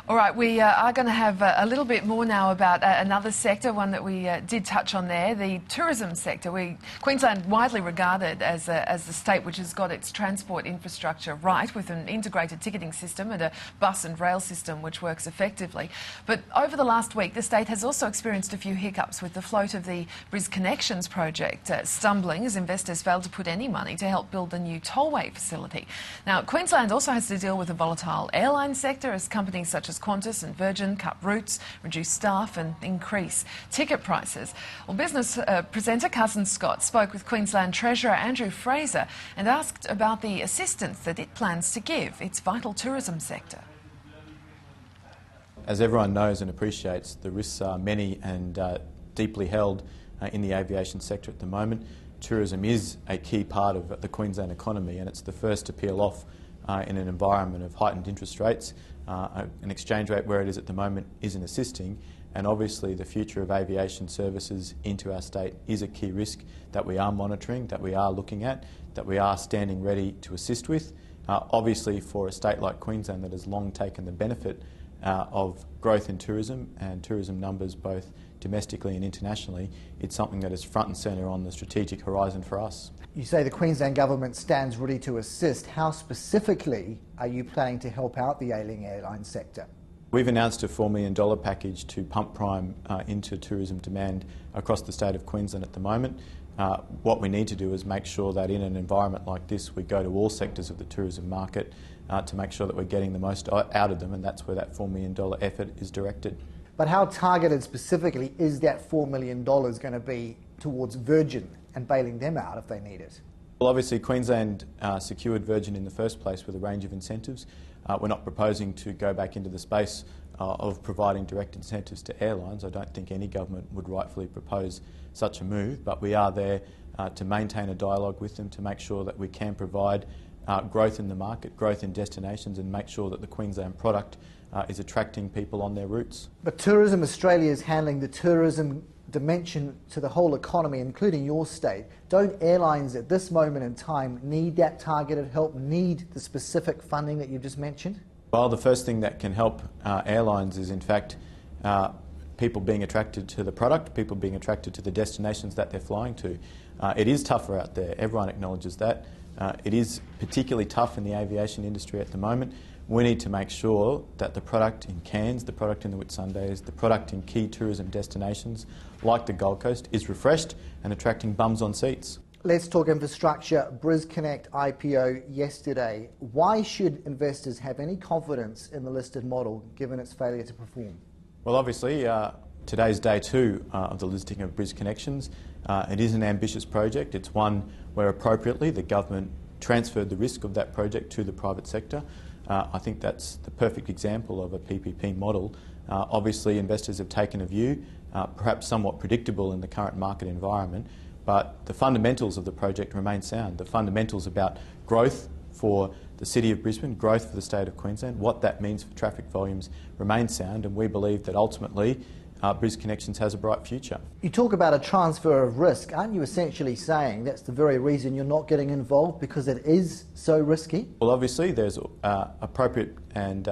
All right, we are going to have a little bit more now about another sector, one that we did touch on there, the tourism sector. Queensland widely regarded as the state which has got its transport infrastructure right, with an integrated ticketing system and a bus and rail system which works effectively. But over the last week, the state has also experienced a few hiccups with the float of the Bris Connections project stumbling as investors failed to put any money to help build the new tollway facility. Now, Queensland also has to deal with a volatile airline sector as companies such as Qantas and Virgin cut routes, reduce staff and increase ticket prices. Well, business presenter Cousin Scott spoke with Queensland Treasurer Andrew Fraser and asked about the assistance that it plans to give its vital tourism sector. As everyone knows and appreciates, the risks are many and deeply held in the aviation sector at the moment. Tourism is a key part of the Queensland economy, and it's the first to peel off in an environment of heightened interest rates. An exchange rate where it is at the moment isn't assisting, and obviously the future of aviation services into our state is a key risk that we are monitoring, that we are looking at, that we are standing ready to assist with. Obviously, for a state like Queensland that has long taken the benefit of growth in tourism and tourism numbers both domestically and internationally, it's something that is front and centre on the strategic horizon for us. You say the Queensland Government stands ready to assist. How specifically are you planning to help out the ailing airline sector? We've announced a $4 million package to pump prime into tourism demand across the state of Queensland at the moment. What we need to do is make sure that in an environment like this we go to all sectors of the tourism market to make sure that we're getting the most out of them, and that's where that $4 million effort is directed. But how targeted specifically is that $4 million going to be towards Virgin and bailing them out if they need it? Well, obviously Queensland secured Virgin in the first place with a range of incentives. We're not proposing to go back into the space of providing direct incentives to airlines. I don't think any government would rightfully propose such a move, but we are there to maintain a dialogue with them to make sure that we can provide growth in the market, growth in destinations, and make sure that the Queensland product is attracting people on their routes. But Tourism Australia is handling the tourism dimension to the whole economy, including your state. Don't airlines at this moment in time need that targeted help, need the specific funding that you've just mentioned? Well, the first thing that can help airlines is in fact people being attracted to the product, people being attracted to the destinations that they're flying to. It is tougher out there, everyone acknowledges that. It is particularly tough in the aviation industry at the moment. We need to make sure that the product in Cairns, the product in the Whitsundays, the product in key tourism destinations like the Gold Coast is refreshed and attracting bums on seats. Let's talk infrastructure. Bris Connect IPO yesterday. Why should investors have any confidence in the listed model given its failure to perform? Well, obviously, today's day two of the listing of Bris Connections. It is an ambitious project. It's one where appropriately the government transferred the risk of that project to the private sector. I think that's the perfect example of a PPP model. Obviously, investors have taken a view, perhaps somewhat predictable in the current market environment, but the fundamentals of the project remain sound. The fundamentals about growth for the City of Brisbane, growth for the State of Queensland, what that means for traffic volumes remain sound, and we believe that ultimately Bris Connections has a bright future. You talk about a transfer of risk. Aren't you essentially saying that's the very reason you're not getting involved, because it is so risky? Well, obviously there's appropriate and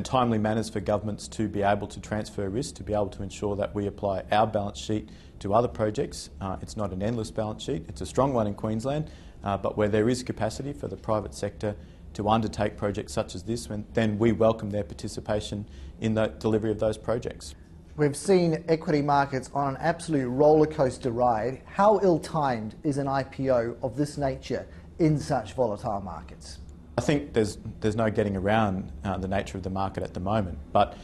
timely manners for governments to be able to transfer risk, to be able to ensure that we apply our balance sheet to other projects. It's not an endless balance sheet. It's a strong one in Queensland, but where there is capacity for the private sector to undertake projects such as this, then we welcome their participation in the delivery of those projects. We've seen equity markets on an absolute rollercoaster ride. How ill-timed is an IPO of this nature in such volatile markets? I think there's no getting around the nature of the market at the moment, but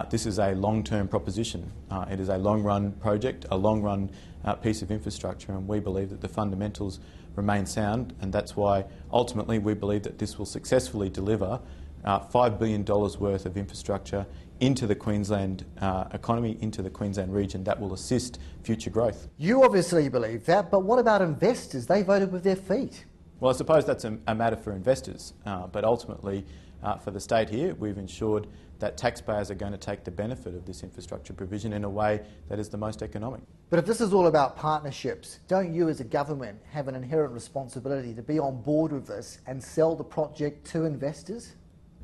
this is a long-term proposition. It is a long-run project, a long-run piece of infrastructure, and we believe that the fundamentals remain sound, and that's why ultimately we believe that this will successfully deliver $5 billion worth of infrastructure into the Queensland economy, into the Queensland region that will assist future growth. You obviously believe that, but what about investors? They voted with their feet. Well, I suppose that's a matter for investors, but ultimately for the state here, we've ensured that taxpayers are going to take the benefit of this infrastructure provision in a way that is the most economic. But if this is all about partnerships, don't you as a government have an inherent responsibility to be on board with this and sell the project to investors?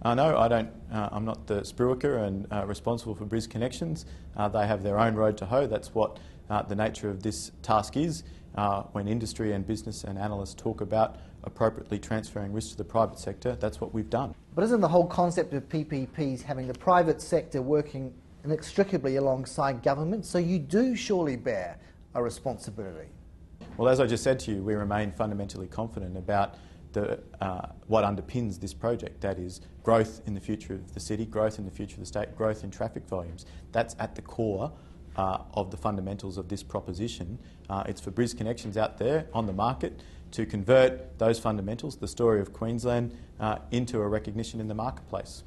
No, I don't. I'm not the Spruiker and responsible for Bris Connections. They have their own road to hoe. That's what the nature of this task is. When industry and business and analysts talk about appropriately transferring risk to the private sector, that's what we've done. But isn't the whole concept of PPPs having the private sector working inextricably alongside government? So you do surely bear a responsibility. Well, as I just said to you, we remain fundamentally confident about what underpins this project. That is growth in the future of the city, growth in the future of the state, growth in traffic volumes. That's at the core of the fundamentals of this proposition. It's for Bris Connections out there on the market to convert those fundamentals, the story of Queensland, into a recognition in the marketplace.